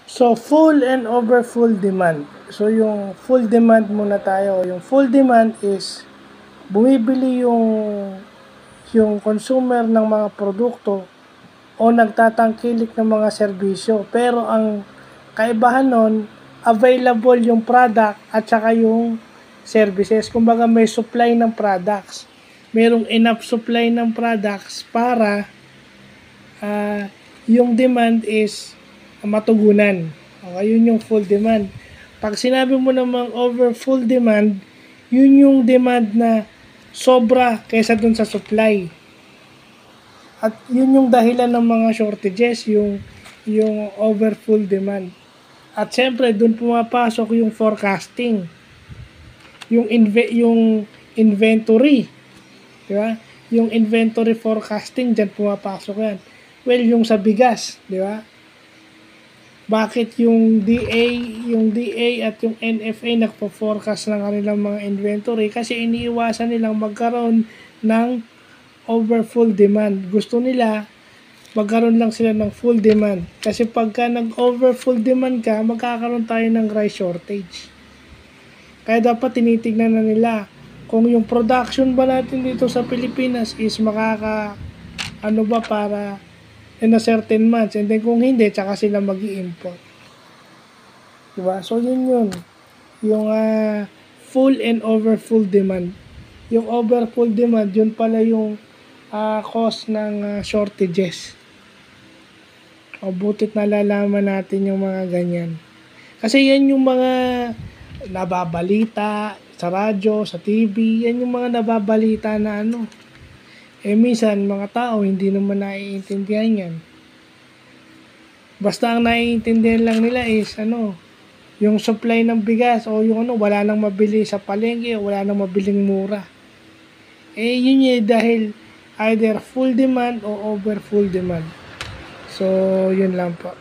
So, full and over full demand. So, yung full demand muna tayo. Yung full demand is bumibili yung consumer ng mga produkto o nagtatangkilik ng mga serbisyo. Pero ang kaibahan nun, available yung product at saka yung services. Kumbaga may supply ng products. Merong enough supply ng products para yung demand is matugunan. Okay, yun yung full demand. Pag sinabi mo namang over full demand, yun yung demand na sobra kaysa dun sa supply. At yun yung dahilan ng mga shortages, yung over full demand. At syempre, dun pumapasok yung forecasting, yung inventory, di ba? Yung inventory forecasting, dyan pumapasok yan. Well, yung sa bigas, di ba? Bakit yung DA at yung NFA nagpo-forecast ng kanilang mga inventory? Kasi iniiwasan nilang magkaroon ng over full demand. Gusto nila magkaroon lang sila ng full demand. Kasi pagka nag-over full demand ka, magkakaroon tayo ng rice shortage. Kaya dapat tinitignan na nila kung yung production ba natin dito sa Pilipinas is ano ba para in a certain months. And then kung hindi, tsaka sila mag-i-import. Diba? So yun. Yung full and over full demand. Yung over full demand, yun pala yung cause ng shortages. O butit nalalaman natin yung mga ganyan. Kasi yan yung mga nababalita sa radyo, sa TV, yan yung mga nababalita na minsan mga tao hindi naman naiintindihan yan. Basta ang naiintindihan lang nila is yung supply ng bigas o yung wala nang mabili sa palengke o wala nang mabiling mura. Yun dahil either full demand o over full demand. So, yun lang po.